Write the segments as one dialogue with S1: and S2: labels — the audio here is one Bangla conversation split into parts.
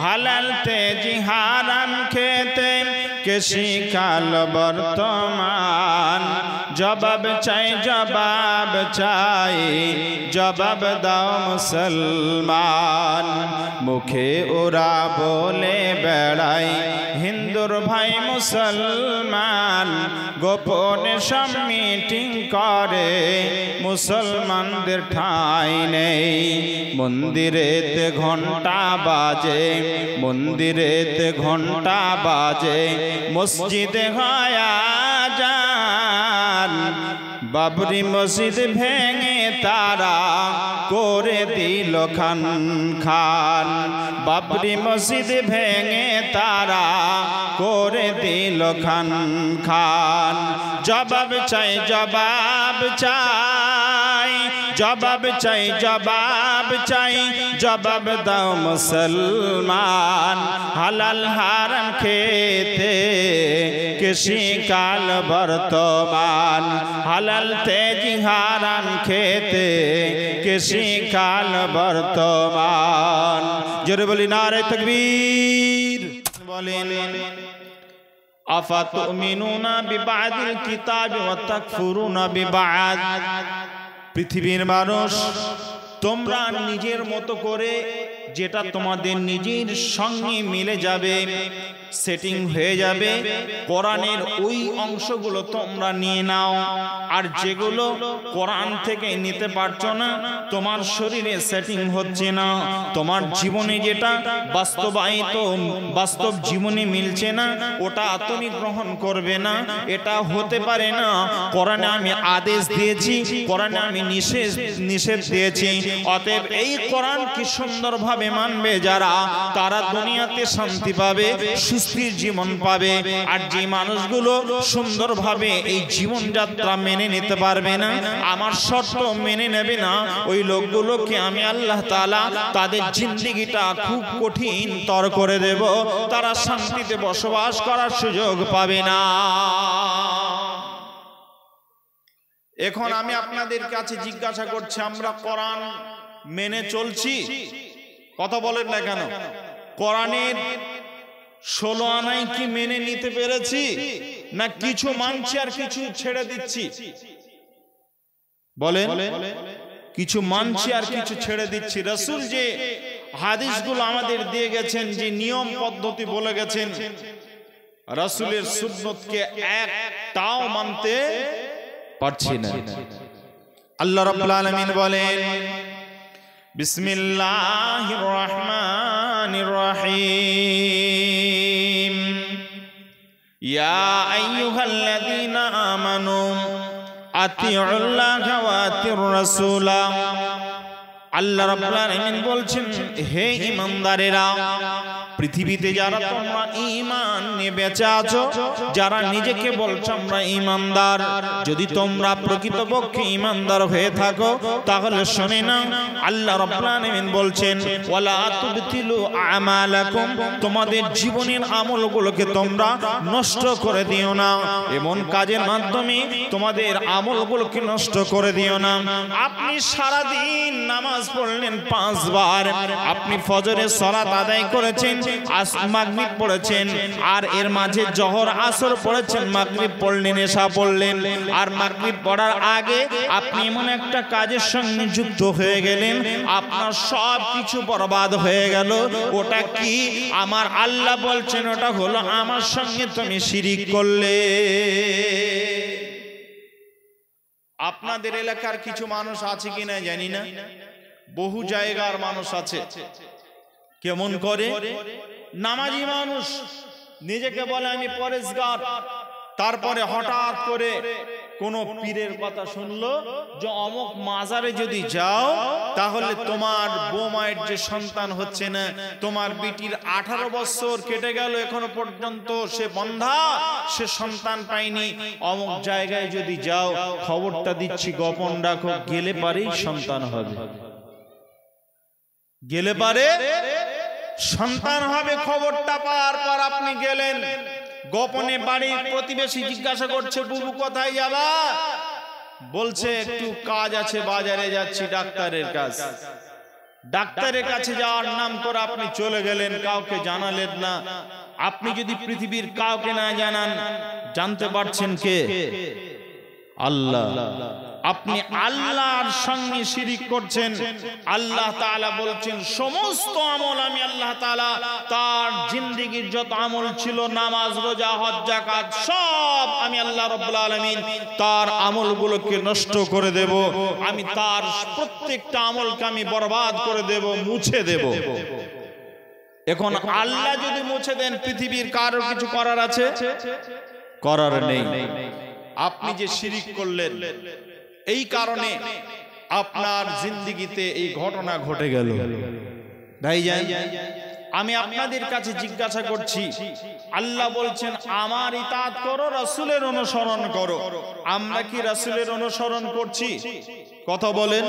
S1: হালাল তেজি হারাম খেতে কে শিখাল বর্তমান জবাব চাই জবাব চাই জবাব দাও মুসলমান মুখে ওরা বলে বেড়ায় হিন্দুর ভাই মুসলমান গোপনে সব মিটিং করে মুসলমানদের ঠাঁই নেই মন্দিরেতে ঘন্টা বাজে মন্দিরেতে ঘন্টা বাজে মসজিদে হয় আযান বাবরি মসজিদ ভেঙে তারা করে দিল খান খান বাবরি মসজিদ ভেঙে তারা করে দিল খান খান জবাব চাই জবাব চাই জবাব চাই জবাব চাই জবাব দাও মুসলমান হালাল হারাম খেতে কে শিখাল বর্তমান হালাল তেজি হারাম খেতে কে শিখাল বর্তমান জোরে বলি নারে তাকবীর বলেন আফাতুমিনুনা বিবাদিল কিতাবি ওয়া তাকফুরুনা বিবাদ পৃথিবীর মানুষ তোমরা নিজের মতো করে যেটা তোমাদের নিজের সঙ্গে মিলে যাবে সেটিং হয়ে যাবে কোরআনের ওই অংশগুলো তোমরা নিয়ে নাও আর যেগুলো কোরআন থেকে নিতে পারছো না তোমার শরীরে সেটিং হচ্ছে না তোমার জীবনে যেটা বাস্তবায়িত বাস্তব জীবনে মিলছে না ওটা তুমি গ্রহণ করবে না এটা হতে পারে না কোরআনে আমি আদেশ দিয়েছি কোরআনে আমি নিষেধ দিয়েছি অতএব এই কোরআন কি সুন্দরভাবে মানবে যারা তারা দুনিয়াতে শান্তি পাবে সুস্থির জীবন পাবে আর যে মানুষগুলো সুন্দরভাবে এই জীবনযাত্রা মেনে নিতে পারবে না আমার শর্ত মেনে নেবে না ওই লোকগুলোকে আমি আল্লাহ তাআলা তাদের জিন্দেগিটা খুব কঠিন তর করে দেব তারা শান্তিতে বসবাস করার সুযোগ পাবে না এখন আমি আপনাদের কাছে জিজ্ঞাসা করছি আমরা কোরআন মেনে চলছি কথা বলেন না কেন কোরআনের 16 আনাই কি মেনে নিতে পেরেছি না কিছু মানছি আর কিছু ছেড়ে দিচ্ছি বলেন কিছু মানছি আর কিছু ছেড়ে দিচ্ছি রাসূল যে হাদিসগুলো আমাদের দিয়ে গেছেন যে নিয়ম পদ্ধতি বলে গেছেন রাসূলের সুন্নতকে একটাও মানতে পারছি না আল্লাহ রাব্বুল আলামিন বলেন বিসমিল্লাহির রহমানির রহিম ইয়া আইয়ুহাল্লাযীনা আমানু আতিউল্লাহা ওয়া আতিউর রাসূলা আল্লাহ রাব্বুল আলামিন বলছেন হে ঈমানদারেরা পৃথিবীতে যারা তোমরা ঈমান নিয়ে বেঁচে আছো যারা নিজেকে বলছো আমরা ঈমানদার যদি তোমরা প্রকৃতপক্ষে ঈমানদার হয়ে থাকো তাহলে শুনে নাও আল্লাহ রাব্বুল আলামিন বলছেন ওয়ালা তুবতিলু আমালাকুম তোমাদের জীবনের আমলগুলোকে তোমরা নষ্ট করে দিও না এমন কাজের মাধ্যমে তোমাদের আমলগুলোকে নষ্ট করে দিও না আপনি সারা দিন নামাজ পড়লেন 5 বার আপনি ফজরের সালাত আদায় করেছেন মাগরিব পড়েছেন আর এর মাঝে জোহর আসর পড়েছেন মাগরিব পড়লেন এশা পড়লেন আর মাগরিব পড়ার আগে আপনি এমন একটা কাজের সঙ্গে যুক্ত হয়ে গেলেন আপনার সব কিছু বরবাদ হয়ে গেল ওটা কি আমার আল্লাহ বলছেন ওটা হলো আমার সঙ্গে তুমি শিরিক করলে আপনাদের এলাকার কিছু মানুষ আছে কিনা জানি না বহু জায়গার মানুষ আছে কেমন করে নামাজি মানুষ নিজেকে বলে আমি পরেশগার তারপরে হঠাৎ করে কোন পীরের কথা শুনলো যে অমুক মাজারে যদি যাও তাহলে তোমার বৌমায়ের যে সন্তান হচ্ছে না তোমার বিটির 18 বছর কেটে গেল এখনো পর্যন্ত সে বন্ধা সে সন্তান পায়নি অমুক জায়গায় যদি যাও খবরটা দিচ্ছি গোপন রাখো গেলে পারেই সন্তান হবে গেলে পারে সন্তান হবে খবরটা পাওয়ার পর আপনি গেলেন গোপনে বাড়ির প্রতিবেশী জিজ্ঞাসা করছে বুবু কোথায় যাবা বলছে একটু কাজ আছে বাজারে যাচ্ছি ডাক্তারের কাছে ডাক্তারের কাছে যাওয়ার নাম করে আপনি চলে গেলেন, কাউকে জানালেন না। আপনি যদি পৃথিবীর কাউকে না জানান, জানতে পারছেন কে? আল্লাহ। আপনি আল্লাহর সঙ্গে শিরিক করছেন। আল্লাহ তাআলা বলছেন সমস্ত আমল আমি আল্লাহ তাআলা তার জিন্দেগীর যত আমল ছিল, নামাজ, রোজা, হজ, যাকাত, সব আমি আল্লাহ রাব্বুল আলামিন তার আমলগুলোকে নষ্ট করে দেব। আমি তার প্রত্যেকটা আমলকে আমি বরবাদ করে দেব, মুছে দেব। এখন আল্লাহ যদি মুছে দেন, পৃথিবীর কারো কিছু করার আছে? করার নেই। আপনি যে শিরিক করলেন, এই কারণে আপনার জিন্দেগিতে এই ঘটনা ঘটে গেল। ভাইজান, আমি আপনাদের কাছে জিজ্ঞাসা করছি, আল্লাহ বলছেন আমার ইতাআত করো, রাসূলের অনুসরণ করো। আমরা কি রাসূলের অনুসরণ করছি? কথা বলেন,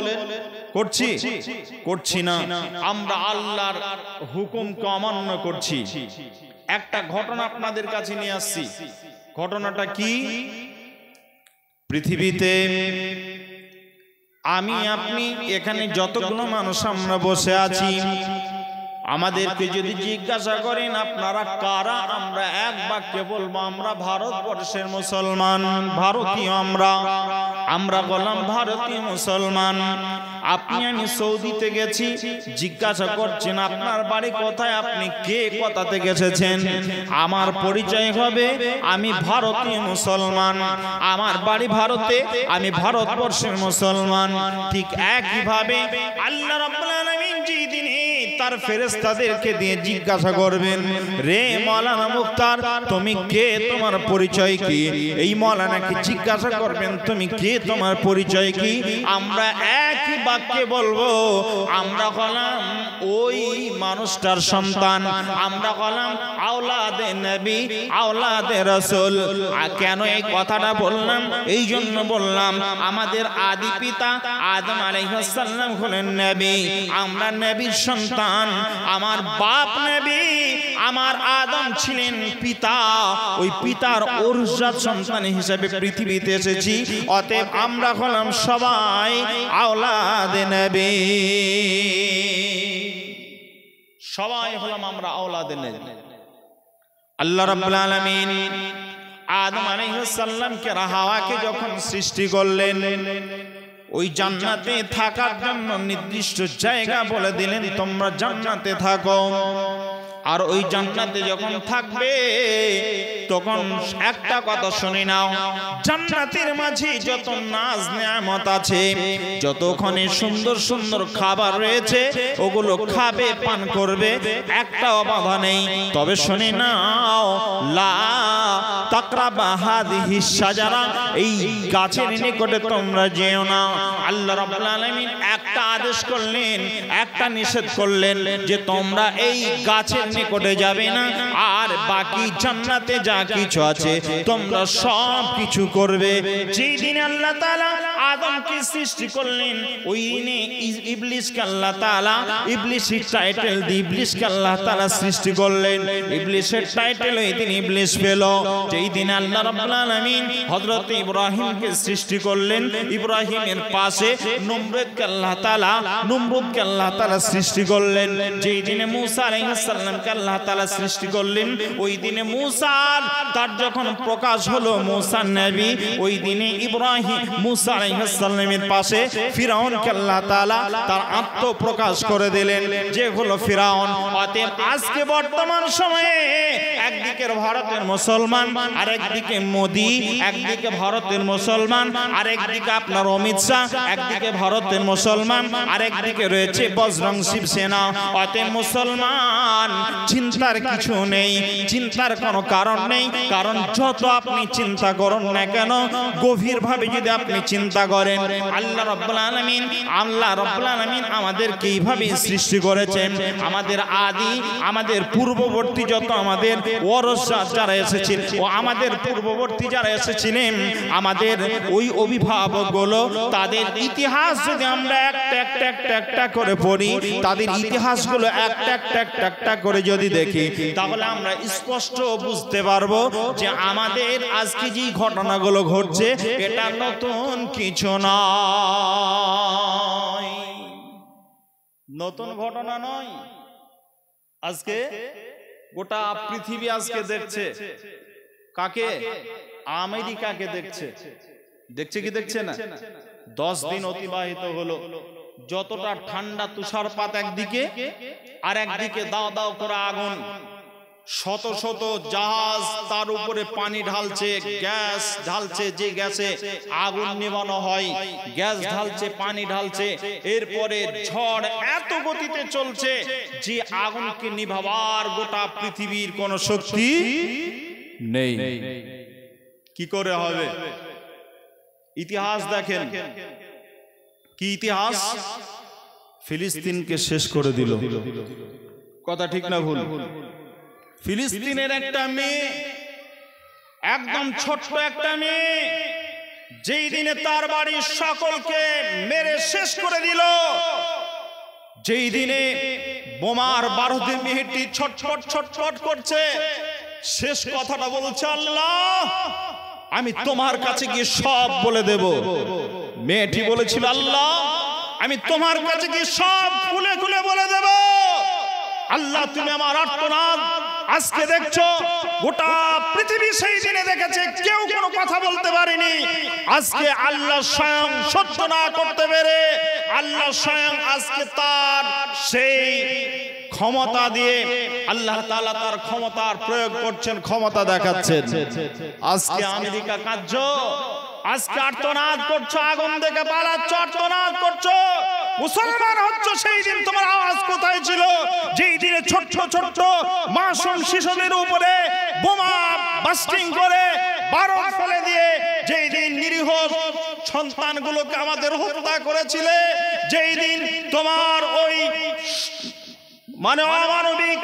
S1: করছি? করছি না। আমরা আল্লাহর হুকুমকে অমান্য করছি। একটা ঘটনা আপনাদের কাছে নিয়ে আসছি। ঘটনাটা কি? পৃথিবীতে আমি আপনি এখানে যতগুলো মানুষ আমরা বসে আছি, আমাদেরকে যদি জিজ্ঞাসা করেন আপনারা কারা, আমরা এক বাক্যে বলবো আমরা ভারতবর্ষের মুসলমান, ভারতীয়। আমরা বললাম ভারতীয় মুসলমান। আপনি আমি সৌদিতে গেছি, জিজ্ঞাসা করছেন আপনার বাড়ি কোথায়, আপনি কে, কোথা থেকে এসেছেন? আমার পরিচয় হবে আমি ভারতীয় মুসলমান, আমার বাড়ি ভারতে, আমি ভারতবর্ষের মুসলমান। ঠিক একইভাবে আল্লাহ রাব্বুল আলামিন যেদিনে তার ফেরেশতাদেরকে দিয়ে জিজ্ঞাসা করবেন, রে মাওলানা মুখতার তুমি কে, তোমার পরিচয় কি? এই মাওলানাকে জিজ্ঞাসা করবেন তুমি কে, তোমার পরিচয় কি? আমরা একই বাক্যে বলবো আমরা হলাম ওই মানুষটার সন্তান, আমরা হলাম আওলাদে নবী, আওলাদে রাসূল। কেন এই কথাটা বললাম? এই জন্য বললাম আমাদের আদি পিতা আদম আলাইহিস সালাম হলেন নবী, আমরা নবীর সন্তান। আমার বাপ নবী, আমার আদম ছিলেন পিতা, ওই পিতার ওরজাত সন্তান হিসেবে পৃথিবীতে এসেছি। অতএব আমরা হলাম সবাই আওলাদে নবী, সবাই হলাম আমরা আওলাদে নবী। আল্লাহ রাব্বুল আলামিন আদম আলাইহিস সালামকে, হাওয়াকে যখন সৃষ্টি করলেন, ওই জান্নাতে থাকার জন্য নির্দিষ্ট জায়গা বলে দিলেন, তোমরা জান্নাতে থাকো। আর ওই জান্নাতে যখন থাকবে তখন একটা কথা শুনে নাও, জান্নাতের মাঝে যত নাজ নিয়ামত আছে, যতক্ষণে সুন্দর সুন্দর খাবার রয়েছে, ওগুলো খাবে, পান করবে, একটাও বাধা নেই। তবে শুনে নাও, লা তাকরাবা হাযিহিস শাজারা, এই গাছের নিকটে তোমরা যেও না। আল্লাহ রাব্বুল আলামিন একটা আদেশ করলেন, একটা নিষেধ করলেন যে তোমরা এই গাছের নিকটে যাবে না, আর বাকি জান্নাতে যা কিছু আছে তোমরা সব কিছু করবে। যেই দিনে আল্লাহ তাআলা আদমকে সৃষ্টি করলেন, ওই দিনে ইবলিসকে আল্লাহ তাআলা, ইবলিসের টাইটেল দিয়ে ইবলিসকে আল্লাহ তাআলা সৃষ্টি করলেন। ইবলিসের টাইটেল ওই দিন ইবলিস পেল। যেই দিন আল্লাহ রাব্বুল আলামিন হযরত ইব্রাহিমকে সৃষ্টি করলেন, ইব্রাহিমের পাশে নমরুদকে আল্লাহ তাআলা সৃষ্টি করলেন। যেই দিনে মুসা আলাইহিস সালামকে আল্লাহ তাআলা সৃষ্টি করলেন, ওই দিনে মুসা তার যখন প্রকাশ হলো, মুসা নবী, ওই দিনে ইব্রাহিম মুসা আলাইহিস সালামের পাশে ফিরাউনকে আল্লাহ তাআলা তার আত্মপ্রকাশ করে দিলেন, যে হলো ফিরাউন। অতএব আজকে বর্তমান সময়ে একদিকে ভারতের মুসলমান, আর একদিকে মোদি, একদিকে ভারতের মুসলমান, আর একদিকে আপনার অমিত শাহ, একদিকে ভারতের মুসলমান, আর একদিকে রয়েছে বজরং শিবসেনা। অতএব মুসলমান, চিন্তার কিছু নেই, চিন্তার কোনো কারণ নেই। কারণ যত আপনি চিন্তা করুন না কেন, গভীরভাবে যদি আপনি চিন্তা করেন, আল্লাহ রাব্বুল আলামিন আমাদেরকে এইভাবে সৃষ্টি করেছেন। আমাদের আদি, আমাদের পূর্ববর্তী যত আমাদের ওয়ারসাত যারা এসেছিল, ও আমাদের পূর্ববর্তী যারা এসেছিলেন, আমাদের ওই অভিভাবকগুলো, তাদের ইতিহাস যদি আমরা একটা করে পড়ি, তাদের ইতিহাসগুলো একটা করে যদি দেখি, তাহলে আমরা স্পষ্ট বুঝতে পারবো যে আমাদের আজকে যে ঘটনাগুলো ঘটছে এটা নতুন কিছু নয়। নতুন ঘটনা নয়। আজকে গোটা পৃথিবী আজকে দেখছে কাকে? আমেরিকাকে দেখছে। দেখছে কি দেখছে না? 10 দিন অতিবাহিত হলো, যতটা ঠান্ডা তুষারপাত একদিকে, আর একদিকে দাও দাও করে আগুন, শত শত জাহাজ তার উপরে পানি ঢালছে, গ্যাস ঢালছে, যে গ্যাসে আগুন নেভানো হয়, গ্যাস ঢালছে, পানি ঢালছে। এরপরে ঝড় এত গতিতে চলছে যে আগুনকে নিভাবার গোটা পৃথিবীর কোনো শক্তি নেই। কি করে হবে? ইতিহাস দেখেন, কি ইতিহাস? ফিলিস্তিনকে শেষ করে দিল। কথা ঠিক না ভুল? ফিলিস্তিনের একটা মেয়ে, একদম ছোট্ট একটা মেয়ে, যেই দিনে তার বাড়ির সকলকে মেরে শেষ করে দিল, যেই দিনে বোমার বারুদে মেয়েটি ছটফট ছটফট করছে, শেষ কথাটা বলছে, আল্লাহ আমি তোমার কাছে গিয়ে সব বলে দেব। মেয়েটি বলেছিল, আল্লাহ আমি তোমার কাছে গিয়ে সব খুলে খুলে বলে দেব। আল্লাহ তুমি আমার আর্তনাদ আজকে দেখছো, গোটা পৃথিবী সেই দিনে দেখেছে, কেউ কোনো কথা বলতে পারেনি। আজকে আল্লাহ স্বয়ং সহ্য না করতে পেরে আল্লাহ স্বয়ং আজকে তার সেই ক্ষমতা দিয়ে আল্লাহ তাআলা তার ক্ষমতার প্রয়োগ করছেন, ক্ষমতা দেখাচ্ছেন। আজকে আমেরিকা কার্য, আজকে আর্তনাদ করছো, আগুন দেখে পালাচ্ছ, আর্তনাদ করছো, মুসলমান হচ্ছ। সেই দিন তোমার আওয়াজ কোথায় ছিল? যেই দিনে ছোট্ট ছোট্ট মাসুম শিশুদের উপরে বোমা বাস্টিং করে বারুদ ফেলে দিয়ে যেই দিন নিরীহ সন্তানগুলোকে আমাদের হত্যা করেছিলে, যেই দিন তোমার ওই অমানবিক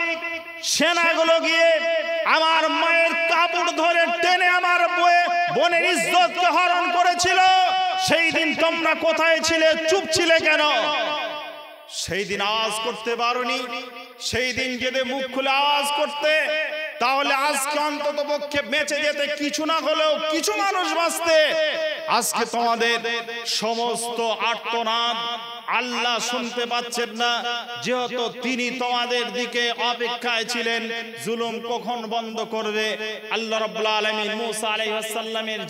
S1: সেনাগুলো গিয়ে আমার মায়ের কাপড় ধরে টেনে আমার বোনের ইজ্জতকে হরণ করেছিল, সেই দিন তোমরা কোথায় ছিলে? চুপ ছিলে কেন? সেই দিন আওয়াজ করতে পারোনি। সেই দিন যদি মুখ খুলে আওয়াজ করতে, তাহলে আজকে অন্তত পক্ষে বেঁচে যেতে কিছু না হলেও কিছু মানুষ বাঁচতে। আজকে তোমাদের সমস্ত আর্তনাদ আল্লাহ শুনতে পাচ্ছেন না, যেহেতু তিনি তোমাদের দিকে অপেক্ষায় ছিলেন। জুলুম কখন বন্ধ করবে? আল্লাহ রাব্বুল আলামিন মুসা আলাইহিস সালামের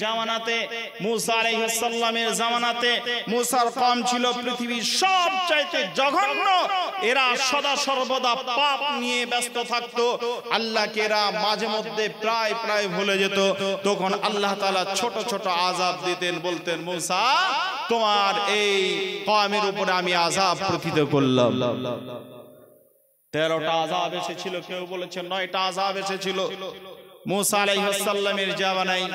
S1: জামানাতে মুসার কওম ছিল পৃথিবীর সবচাইতে জঘন্য। এরা সদা সর্বদা পাপ নিয়ে ব্যস্ত থাকতো। আল্লাহকে এরা মাঝে মধ্যে প্রায় ভুলে যেত। তখন আল্লাহ তাআলা ছোট ছোট আযাব দিতেন, বলতেন, মুসা তোমার এই কওমের উপরে আমি আযাব প্রতীত করলাম। 13টা আযাব এসেছিল, কেউ বলেছে 9টা আযাব এসেছিল। মুসা আলাইহিস সালামের জামানায়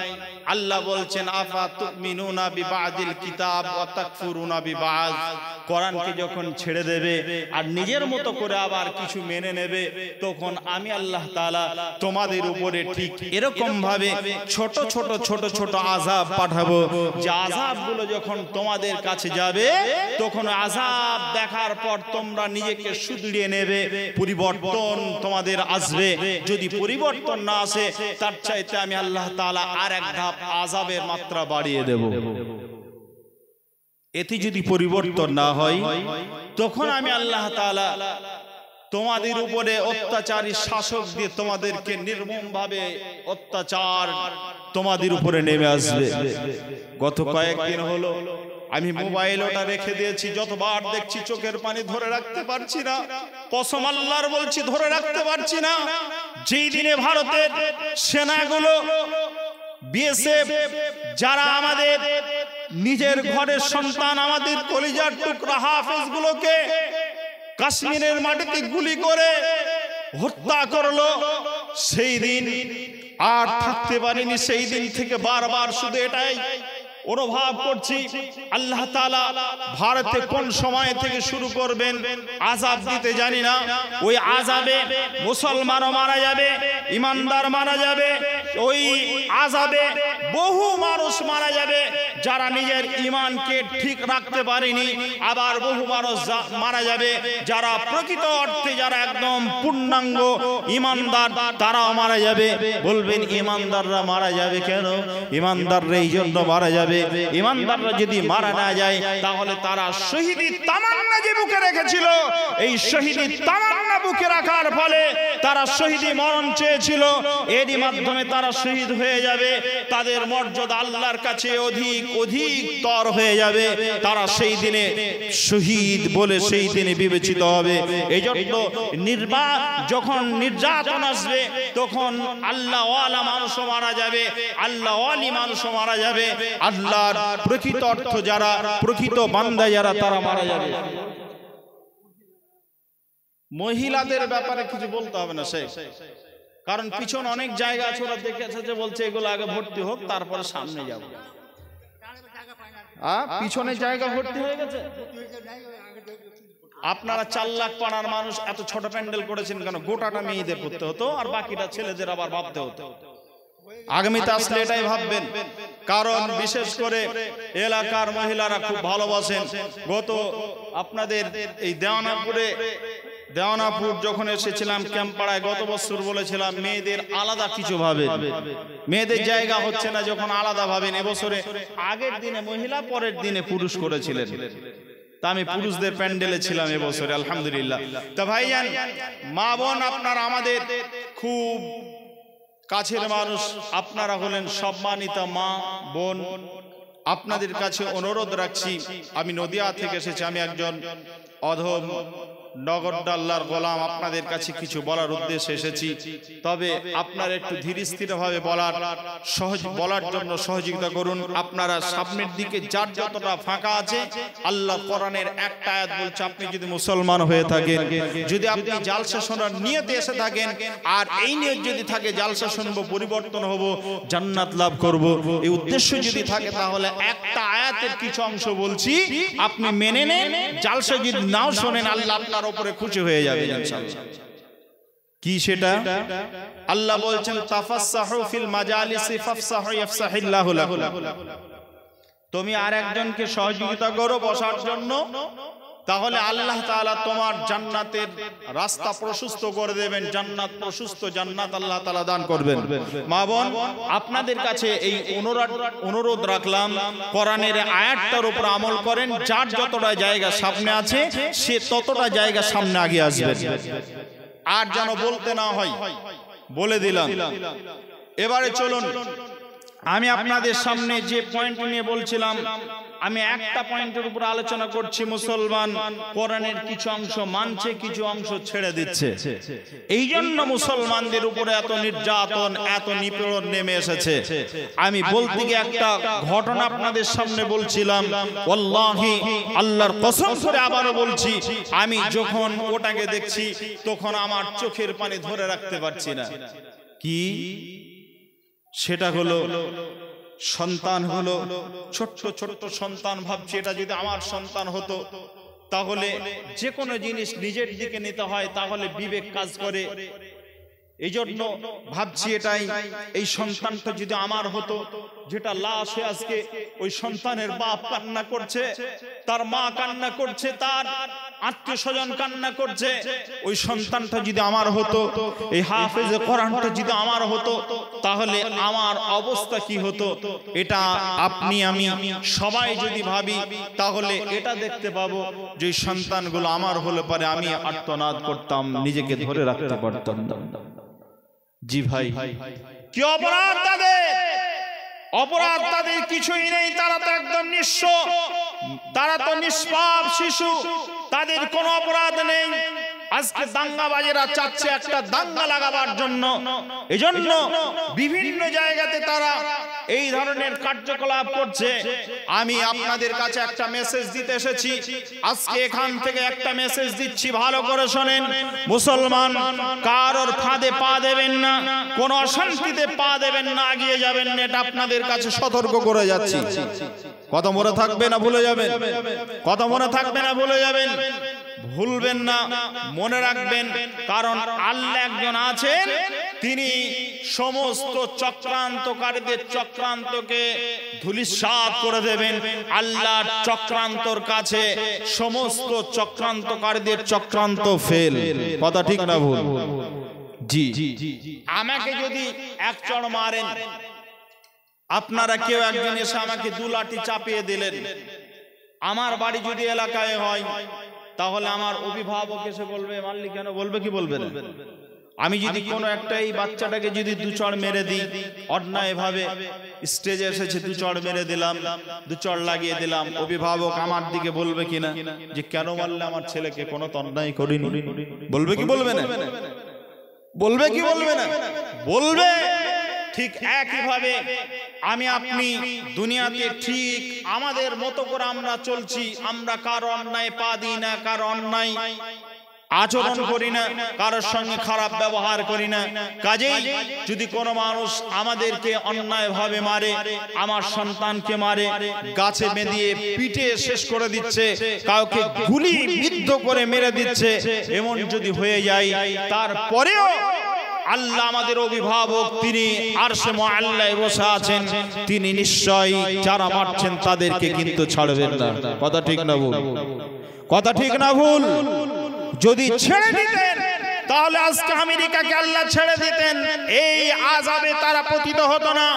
S1: আল্লাহ বলছেন, আফা তুমিনুনা বিবাদিল কিতাব ওয়া তাকফুরুনা বিবাদ। কোরআনকে যখন ছেড়ে দেবে আর নিজের মতো করে আবার কিছু মেনে নেবে, তখন আমি আল্লাহ তাআলা তোমাদের উপরে ঠিক এরকম ভাবে ছোট ছোট আযাব পাঠাবো, যে আযাবগুলো যখন তোমাদের কাছে যাবে, তখন আযাব দেখার পর তোমরা নিজেকে শুধরিয়ে নেবে, পরিবর্তন তোমাদের আসবে। যদি পরিবর্তন না আসে, তার চাইতে আমি আল্লাহ তাআলা আর এক ধাপ আযাবের মাত্রা বাড়িয়ে দেব। এতে যদি পরিবর্তন না হয়, তখন আমি আল্লাহ তাআলা তোমাদের উপরে অত্যাচারী শাসক দিয়ে তোমাদেরকে নির্মমভাবে অত্যাচার তোমাদের উপরে নেমে আসবে। গত কয়েকদিন হলো আমি মোবাইল ওটা রেখে দিয়েছি, যতবার দেখছি চোখের পানি ধরে রাখতে পারছি না। কসম আল্লাহর বলছি, ধরে রাখতে পারছি না। যেই দিনে ভারতের সেনাগুলো, বিএসএফ, যারা আমাদের নিজের ঘরের সন্তান, আমাদের কলিজার টুকরা হাফেজ গুলোকে কাশ্মীরের মাটিতে গুলি করে হত্যা করলো, সেই দিন আর থাকতে পারিনি। সেই দিন থেকে বারবার শুধু এটাই অনুভব করছি, আল্লাহ তাআলা ভারতে কোন সময় থেকে শুরু করবেন আযাব দিতে জানি না। ওই আযাবে মুসলমানও মারা যাবে, ইমানদার মারা যাবে, ওই আযাবে বহু মানুষ মারা যাবে। যারা নিজের ঈমানকে ঠিক রাখতে পারেনি, আবার বহু মানুষ মারা যাবে যারা প্রকৃত অর্থে যারা একদম পূর্ণাঙ্গ ঈমানদার, তারাও মারা যাবে। বলবেন ঈমানদাররা মারা যাবে কেন? ঈমানদাররা এই জন্য মারা যাবে, ঈমানদাররা যদি মারা না যায় তাহলে তারা শহীদি তামান্না যে বুকে রেখেছিল, এই শহীদি তামান্না বুকে রাখার ফলে তারা শহীদি মরণ চেয়েছিল, এরই মাধ্যমে তারা শহীদ হয়ে যাবে। তাদের মর্যাদা আল্লাহর কাছে অধিক অধিকতর হয়ে যাবে, তারা সেই দিনে শহীদ বলে সেই দিনে বিবেচিত হবে। এই জন্য যখন নির্যাতন আসবে তখন আল্লাহ ওয়ালা মানুষও মারা যাবে, আল্লাহ ওয়ালি মানুষও মারা যাবে, আল্লাহর প্রকৃত অর্থ যারা প্রকৃত বান্দা যারা তারা মারা যাবে। মহিলাদের ব্যাপারে কিছু বলতে হবে না শেখ, কারণ পিছনে অনেক জায়গা আছে, ওরা দেখে এসেছে, বলছে এগুলো আগে ভর্তি হোক তারপরে সামনে যাব। পিছনে জায়গা ভর্তি হয়ে গেছে। আপনারা 4 লাখ পাড়ার মানুষ এত ছোট প্যান্ডেল করেছেন কেন? গোটাটা মেয়েদের করতে হতো আর বাকিটা ছেলেদের আবার ভাবতে হতো। আগামীতে আসলে এটাই ভাববেন, কারণ বিশেষ করে এলাকার মহিলারা খুব ভালোবাসেন। গত আপনাদের এই দেওয়ানাপুর যখন এসেছিলাম ক্যাম্পাড়ায়, গত বছর বলেছিলাম মেয়েদের আলাদা কিছু ভাবে, মেয়েদের জায়গা হচ্ছে না যখন আলাদা ভাবেন। এবছরে আগের দিনে মহিলা, পরের দিনে পুরুষ করেছিলেন, তা আমি পুরুষদের প্যান্ডেলে ছিলাম এবছরে, আলহামদুলিল্লাহ। তা ভাইজান, মা বোন আপনারা আমাদের খুব কাছের মানুষ, আপনারা হলেন সম্মানিতা মা বোন। আপনাদের কাছে অনুরোধ রাখছি, আমি নদিয়া থেকে এসেছি, আমি একজন অধম নগরডাল্লার গোলাম, আপনাদের কাছে কিছু বলার উদ্দেশ্যে এসেছি। তবে আপনারা একটু ধীর স্থির ভাবে বলার জন্য সহযোগিতা করুন। আপনারা সামনের দিকে যার যতটা ফাঁকা আছে, আল্লাহ কোরআনের একটা আয়াত বলছে, আপনি যদি মুসলমান হয়ে থাকেন, যদি আপনি জালসা শোনার নিয়তে এসে থাকেন, আর এই নিয়ত যদি থাকে জালসা শুনবো, পরিবর্তন হব, জান্নাত লাভ করব, এই উদ্দেশ্য যদি থাকে, তাহলে একটা আয়াতের কিছু অংশ বলছি, আপনি মেনে নেন। জালসা যদি নাও শোনেন, আল্লাহ আপনার উপরে খুশি হয়ে যাবে ইনশাআল্লাহ। কি সেটা? আল্লাহ বলছেন, তাফাসসাহু ফিল মাজালিসি ফাফসাহু ইয়াফসাহিল্লাহু লাকুম। তুমি আর একজনকে সহযোগিতা করো বসার জন্য, তাহলে আল্লাহ তাআলা তোমার জান্নাতের রাস্তা প্রশস্ত করে দেবেন, জান্নাত প্রশস্ত জান্নাত আল্লাহ তাআলা দান করবেন। মা বোন, আপনাদের কাছে এই অনুরোধ রাখলাম, কোরআনের আয়াতটার উপর আমল করেন। যার যতটা জায়গা সামনে আছে সে ততটা জায়গা সামনে আগে আসবে, আর যেন বলতে না হয়, বলে দিলাম। এবারে চলুন, আমি আপনাদের সামনে যে পয়েন্ট নিয়ে বলছিলাম, আমি একটা পয়েন্টের উপর আলোচনা করছি। মুসলমান কোরআনের কিছু অংশ মানছে, কিছু অংশ ছেড়ে দিচ্ছে। এই জন্য মুসলমানদের উপরে এত নির্যাতন, এত নিপীড়ন নেমে এসেছে। আমি বলতে গিয়ে একটা ঘটনা আপনাদের সামনে বলছিলাম, ওয়াল্লাহি আল্লাহর কসম করে আবারও বলছি, আমি যখন ওটাকে দেখছি তখন আমার চোখের পানি ধরে রাখতে পারছি না। কি সেটা হলো, সন্তান হলো, ছোট্ট ছোট্ট সন্তান। ভাবছি এটা যদি আমার সন্তান হতো, তাহলে যে কোনো জিনিস নিজের দিকে নিতে হয়, তাহলে বিবেক কাজ করে। এই জন্য ভাবছি এটাই, এই সন্তানটা যদি আমার হতো, যেটা লাশ হয়ে আজকে ওই সন্তানের বাপ কান্না করছে, তার মা কান্না করছে, তার আত্মীয় স্বজন কান্না করছে, ওই সন্তানটা যদি আমার হতো, এই হাফেজে কোরআনটা যদি আমার হতো, তাহলে আমার অবস্থা কি হতো, এটা আপনি আমি সবাই যদি ভাবি, তাহলে এটা দেখতে পাবো যে সন্তানগুলো আমার হলে পরে আমি আর্তনাদ করতাম, নিজেকে ধরে রাখতে পারতাম। জি ভাই, কি অপরাধ তাদের? অপরাধ তাদের কিছুই নেই, তারা তো একদম নিঃস্ব, তারা তো নিষ্পাপ শিশু, তাদের কোনো অপরাধ নেই। আজকে দাঙ্গাবাজেরা চাচ্ছে একটা দাঙ্গা লাগাবার জন্য, এজন্য বিভিন্ন জায়গাতে তারা এই ধরনের কার্যকলাপ করছে। আমি আপনাদের কাছে একটা মেসেজ দিতে এসেছি, আজকে এখান থেকে একটা মেসেজ দিচ্ছি, ভালো করে শোনেন। মুসলমান কারোর ফাঁদে পা দেবেন না, কোন অশান্তিতে পা দেবেন না, এগিয়ে যাবেন না, এটা আপনাদের কাছে সতর্ক করে যাচ্ছি। কত মনে থাকবে না ভুলে যাবেন, কত মনে থাকবে না ভুলে যাবেন, ভুলবেন না, মনে রাখবেন। কারণ আল্লাহ একজন আছেন, তিনি সমস্ত চক্রান্তকারীদের চক্রান্তকে ধূলিসাৎ করে দেবেন। আল্লাহর চক্রান্তর কাছে সমস্ত চক্রান্তকারীদের চক্রান্ত ফেল। কথা ঠিক না ভুল? জি, আমাকে যদি এক চড় মারেন, আপনারা কেউ একজন এসে আমাকে 2 লাঠি চাপিয়ে দিলেন, আমার বাড়ি যদি এলাকায় হয়, তাহলে আমার অভিভাবক এসে বলবে মারলি কেন? বলবে কি বলবে না? আমি যদি কোনো একটা এই বাচ্চাটাকে যদি 2 চড় মেরে দিই, অন্যায় ভাবে স্টেজে এসেছে 2 চড় মেরে দিলাম, 2 চড় লাগিয়ে দিলাম, অভিভাবক আমার দিকে বলবে কিনা যে কেন মারলে আমার ছেলেকে? কোনো অন্যায় করিনি। বলবে কি বলবে না? বলবে কি বলবে না? বলবে। ঠিক একইভাবে আমি আপনি দুনিয়াতে ঠিক আমাদের মতো করে আমরা চলছি। আমরা কারো অন্যায় পা দিই না, কারো অন্যায় আচরণ করি না, কারোর সঙ্গে খারাপ ব্যবহার করি না। কাজেই যদি কোনো মানুষ আমাদেরকে অন্যায় ভাবে মারে, আমার সন্তানকে মারে, গাছে বেঁধিয়ে পিটে শেষ করে দিচ্ছে, কাউকে গুলি বিদ্ধ করে মেরে দিচ্ছে, এমন যদি হয়ে যায়, তারপরেও আল্লাহ আমাদের অভিভাবক, তিনি আরশে মুআল্লায় বসে আছেন, তিনি নিশ্চয়ই যারা মারছেন তাদেরকে কিন্তু ছাড়বেন না। কথা ঠিক না ভুল? কথা ঠিক না ভুল? যদি ছেড়ে দিতেন তাহলে আজকে আমেরিকাকে আল্লাহ ছেড়ে দিতেন, এই আযাবে তারা পতিত হতো না।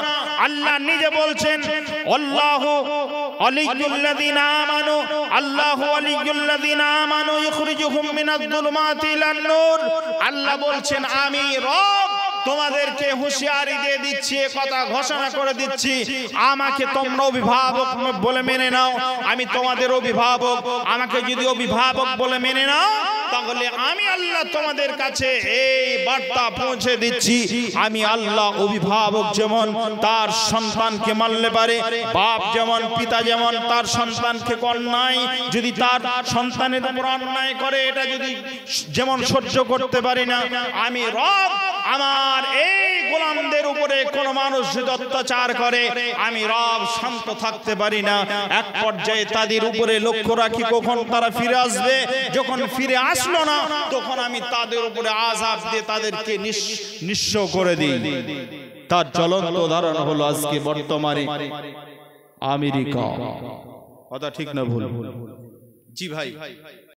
S1: আল্লাহ নিজে বলছেন আল্লাহু ওয়ালিয়ুল্লাযিনা আমানু, আল্লাহু ওয়ালিয়ুল্লাযিনা আমানু ইখরিজুহুম মিনাজ-যুলুমাতি ইলান-নূর। আল্লাহ বলছেন আমি রব তোমাদেরকে হুঁশিয়ারি দিয়ে দিচ্ছি, কথা ঘোষণা করে দিচ্ছি, আমাকে তোমরা অভিভাবক বলে মেনে নাও, আমি তোমাদের অভিভাবক। আমাকে যদি অভিভাবক বলে মেনে নাও, তাহলে আমি আল্লাহ তোমাদের কাছে এই বার্তা পৌঁছে দিচ্ছি, আমি আল্লাহ অভিভাবক যেমন তার সন্তানকে মারলে পারে, বাপ যেমন, পিতা যেমন তার সন্তানকে অন্যায় যদি তার সন্তানের উপর অন্যায় করে, এটা যদি যেমন সহ্য করতে পারি না, আমি রব আমার এই গোলামদের উপরে কোন মানুষ যদি অত্যাচার করে, আমি রব শান্ত থাকতে পারি না। এক পর্যায়ে তাদের উপরে লক্ষ্য রাখি কখন তারা ফিরে আসবে। যখন ফিরে আসলো না, তখন আমি তাদের উপরে আযাব দিয়ে তাদেরকে নিঃস্ব করে দিই। তার জ্বলন্ত উদাহরণ হলো আজকে বর্তমানে আমেরিকা। কথা ঠিক না ভুল? জি ভাই।